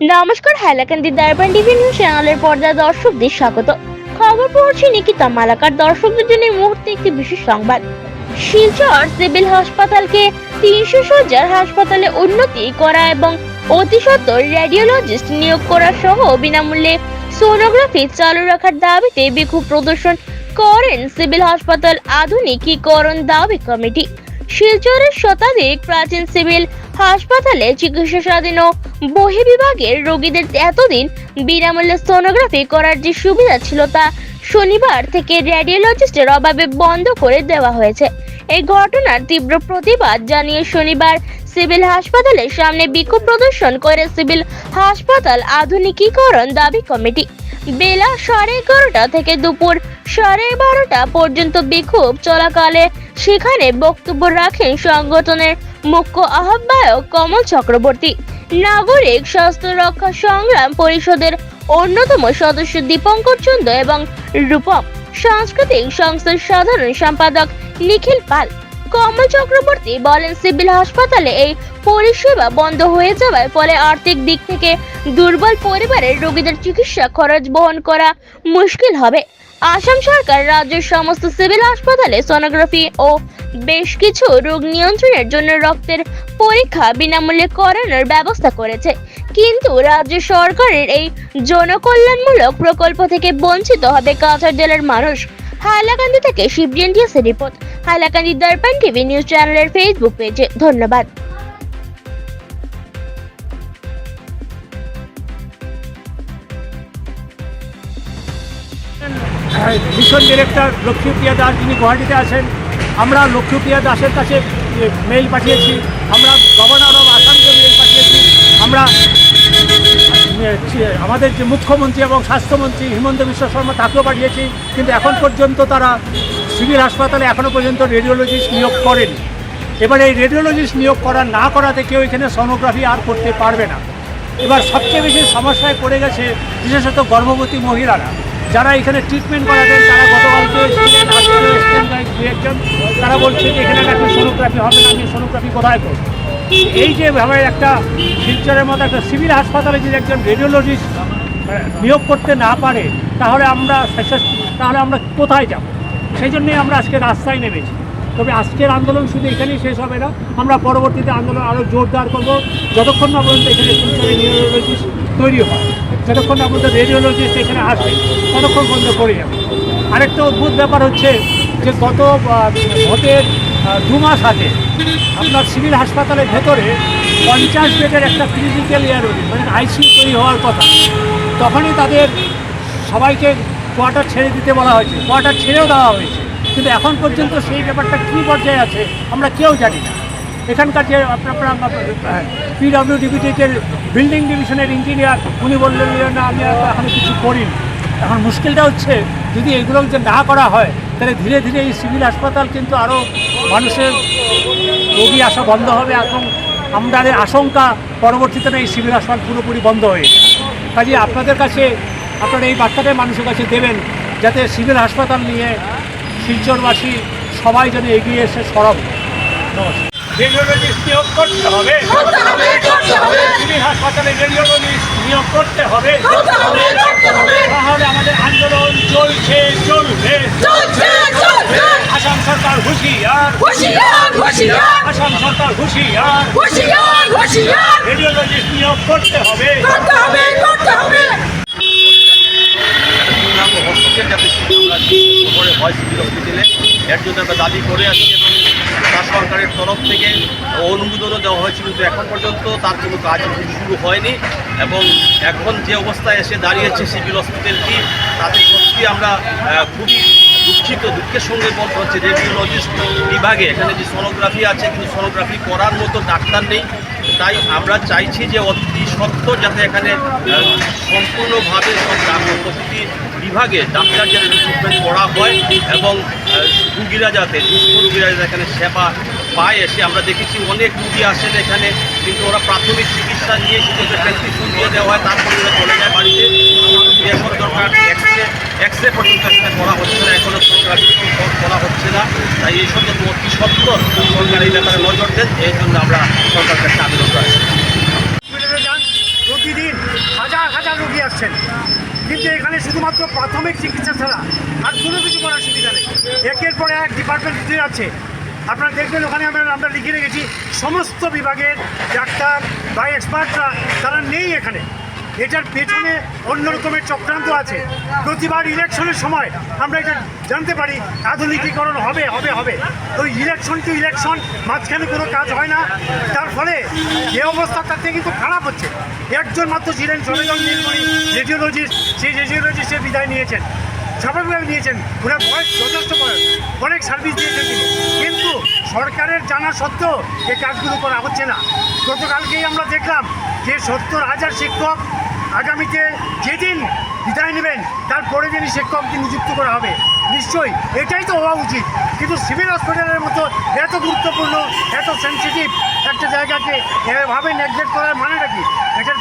নমস্কার, হাইলাকান্দি দর্পণ TV news চ্যানেলের পর্দা দর্শকদের স্বাগত। খবর পড়ছি নিকিতা মালাকার। দর্শকদের জন্য এই মুহূর্তে একটি বিশেষ সংবাদ। শিলচর সিভিল হাসপাতালকে 300 শয্যার হাসপাতালে উন্নতি করা এবং অতি সত্বর রেডিওলজিস্ট নিয়োগ করা সহ বিনামূল্যে সোনোগ্রাফি চালু রাখার দাবিতে বিক্ষোভ প্রদর্শন করেন সিভিল হাসপাতাল আধুনিকীকরণ দাবি কমিটি। শিলচরের শতাধিক প্রাচীন সিভিল হাসপাতালে চিকিৎসাধীন ও বহির্বিভাগের রোগীদের এতদিন বিনামূল্যে সোনোগ্রাফি করার যে সুবিধা ছিল তা শনিবার থেকে রেডিওলজিস্টের অভাবে বন্ধ করে দেওয়া হয়েছে। এই ঘটনার তীব্র প্রতিবাদ জানিয়ে শনিবার সিভিল হাসপাতালের সামনে বিক্ষোভ প্রদর্শন করে সিভিল হাসপাতাল আধুনিকীকরণ দাবি কমিটি। বেলা 11:30 থেকে দুপুর 12:30 পর্যন্ত বিক্ষোভ চলাকালে সেখানে বক্তব্য রাখেন সংগঠনের মুখ্য আহ্বায়ক কমল চক্রবর্তী, নাগরিক স্বাস্থ্য রক্ষা সংগ্রাম পরিষদের অন্যতম সদস্য দীপঙ্কর চন্দ্র এবং রূপম, সাংস্কৃতিক সংস্থার সাধারণ সম্পাদক নিখিল পাল। কমল চক্রবর্তী বলেন, সিভিল হাসপাতালে এই পরিষেবা বন্ধ হয়ে যাওয়ার ফলে আর্থিক দিক থেকে দুর্বল পরিবারের রোগীদের চিকিৎসা খরচ বহন করা মুশকিল হবে। আসাম সরকার রাজ্যের সমস্ত সিভিল হাসপাতালে সোনোগ্রাফি ও বেশ কিছু রোগ নিয়ন্ত্রণের জন্য রক্তের পরীক্ষা বিনামূল্যে করানোর ব্যবস্থা করেছে, কিন্তু রাজ্য সরকারের এই জনকল্যাণমূলক প্রকল্প থেকে বঞ্চিত হবে কাছাড় জেলার মানুষ। হাইলাকান্দি থেকে শিবরিয়ান ডিএসের রিপোর্ট, হাইলাকান্দি দর্পণ টিভি নিউজ চ্যানেলের ফেসবুক পেজে। ধন্যবাদ। মিশন ডিরেক্টর লক্ষ্মীপ্রিয়া দাস, যিনি গুয়াহাটিতে আছেন, আমরা লক্ষ্মীপ্রিয়া দাসের কাছে মেইল পাঠিয়েছি, আমরা গভর্নর অফ আসামকে মেইল পাঠিয়েছি, আমরা আমাদের যে মুখ্যমন্ত্রী এবং স্বাস্থ্যমন্ত্রী হিমন্ত বিশ্ব শর্মা তাকেও পাঠিয়েছি, কিন্তু এখন পর্যন্ত তারা সিভিল হাসপাতালে এখনও পর্যন্ত রেডিওলজিস্ট নিয়োগ করেনি। এবার এই রেডিওলজিস্ট নিয়োগ না করাতে কেউ এখানে সোনোগ্রাফি আর করতে পারবে না। এবার সবচেয়ে বেশি সমস্যায় পড়ে গেছে বিশেষত গর্ভবতী মহিলারা, যারা এখানে ট্রিটমেন্ট করাবেন। তারা গতকালকে একজন তারা বলছে যে এখানে নাকি সোনোগ্রাফি হবে না, আমি সোনোগ্রাফি কোথায় করব? এই যে ভাবে একটা শিলচরের মতো একটা সিভিল হাসপাতালে যদি একজন রেডিওলজিস্ট নিয়োগ করতে না পারে, তাহলে আমরা কোথায় যাব? সেই জন্যই আমরা আজকে রাস্তায় নেমেছি। তবে আজকের আন্দোলন শুধু এখানেই শেষ হবে না, আমরা পরবর্তীতে আন্দোলন আরও জোরদার করব, যতক্ষণ না পর্যন্ত এখানে শিলচরে রেডিওলজিস্ট তৈরি হয়, যতক্ষণ না পর্যন্ত রেডিওলজিস্ট এখানে আসে, ততক্ষণ পর্যন্ত করে যাবে। আরেকটা অদ্ভুত ব্যাপার হচ্ছে যে গত ভোটের 2 মাস আগে আপনার সিভিল হাসপাতালের ভেতরে 50 বেডের একটা ক্রিটিক্যাল মানে আইসিইউ তৈরি হওয়ার কথা। তখনই তাদের সবাইকে কোয়ার্টার ছেড়ে দিতে বলা হয়েছে, কোয়ার্টার ছেড়েও দেওয়া হয়েছে, কিন্তু এখন পর্যন্ত সেই ব্যাপারটা কী পর্যায়ে আছে আমরা কেউ জানি না। এখানকার যে আপনার পিডব্লিউডিবিটির বিল্ডিং ডিভিশনের ইঞ্জিনিয়ার, উনি বললেন না আমি এখনও কিছু করিনি। এখন মুশকিলটা হচ্ছে যদি এগুলো যে না করা হয়, তাহলে ধীরে ধীরে এই সিভিল হাসপাতাল কিন্তু আরও মানুষের রোগী আসা বন্ধ হবে এবং আমাদের আশঙ্কা পরবর্তীতে এই সিভিল হাসপাতাল পুরোপুরি বন্ধ হয়ে যায়। কাজে আপনাদের কাছে আপনারা এই বার্তাটাই মানুষের কাছে দেবেন, যাতে সিভিল হাসপাতাল নিয়ে শিলচরবাসী সবাই যেন এগিয়ে এসে সরব। নমস্কার। রেডিওলজিস্ট নিয়োগ করতে হবে, সিভিল হাসপাতালে রেডিওলজিস্ট নিয়োগ করতে হবে, তাহলে আমাদের আন্দোলন চলবে। আসাম সরকার হুঁশিয়ার, আসাম সরকার হুঁশিয়ার, রেডিওলজিস্ট নিয়োগ করতে হবে। এর জন্য আমরা দাবি করে আসছি এবং তার সরকারের তরফ থেকে অনুমোদনও দেওয়া হয়েছে, কিন্তু এখন পর্যন্ত তার কোনো কাজ শুরু হয়নি। এবং এখন যে অবস্থায় এসে দাঁড়িয়েছে সিভিল হসপিটালটি, তাতে সত্যি আমরা খুবই দুঃখের সঙ্গে বলতে হচ্ছে রেডিওলজিস্ট বিভাগে এখানে যে সোনোগ্রাফি আছে, কিন্তু সোনোগ্রাফি করার মতো ডাক্তার নেই। তাই আমরা চাইছি যে অতি সত্ত্বর যাতে এখানে সম্পূর্ণভাবে প্রতিটি বিভাগে ডাক্তার যাতে রিক্রুটমেন্ট করা হয় এবং রুগীরা যাতে দুস্থ রুগীরা এখানে সেবা পায়। এসে আমরা দেখেছি অনেক রুগী আসেন এখানে, কিন্তু ওরা প্রাথমিক চিকিৎসা নিয়ে শুধু প্রেসক্রিপশন দিয়ে দেওয়া হয়, তারপরে ওরা চলে যায় বাড়িতে। এখন দরকার এক্স রে পর্যন্ত এখানে করা হচ্ছে না, এখনও করা হচ্ছে না। তাই এইসব যাতে অতি সত্ত্বর সরকার এই ব্যাপারে নজর দেন, এই জন্য আমরা সরকারের কাছে আবেদন করেছি। প্রতিদিন হাজার হাজার রোগী আসছেন, কিন্তু এখানে শুধুমাত্র প্রাথমিক চিকিৎসা ছাড়া আর কোনো কিছু করার সুবিধা নেই। একের পর এক ডিপার্টমেন্ট উঠে যাচ্ছে। আপনারা দেখবেন ওখানে আমরা লিখে রেখেছি সমস্ত বিভাগের ডাক্তার বা এক্সপার্টরা তারা নেই এখানে। এটার পেছনে অন্য রকমের চক্রান্ত আছে। প্রতিবার ইলেকশনের সময় আমরা এটা জানতে পারি আধুনিকীকরণ হবে হবে হবে, তো ইলেকশন টু ইলেকশন মাঝখানে কোনো কাজ হয় না। তার ফলে যে অবস্থা তার থেকে কিন্তু খারাপ হচ্ছে। একজন মাত্র ছিলেন সবেদন নীলমণি রেডিওলজিস্ট, সেই রেডিওলজিস্টের বিদায় নিয়েছেন, স্বাভাবিকভাবে নিয়েছেন। ওনার বয়স যথেষ্ট বয়স, অনেক সার্ভিস দিয়েছেন তিনি, কিন্তু সরকারের জানা সত্ত্বেও এই কাজগুলো করা হচ্ছে না। গতকালকেই আমরা দেখলাম যে 70,000 শিক্ষক আগামীতে যেদিন বিদায় নেবেন তার পরের দিনই শিক্ষককে নিযুক্ত করা হবে। নিশ্চয়ই এটাই তো হওয়া উচিত, কিন্তু সিভিল হসপিটালের মতো এত গুরুত্বপূর্ণ এত সেন্সিটিভ একটা জায়গাকে এভাবে নেগলেক্ট করার মানেটা কি? এটা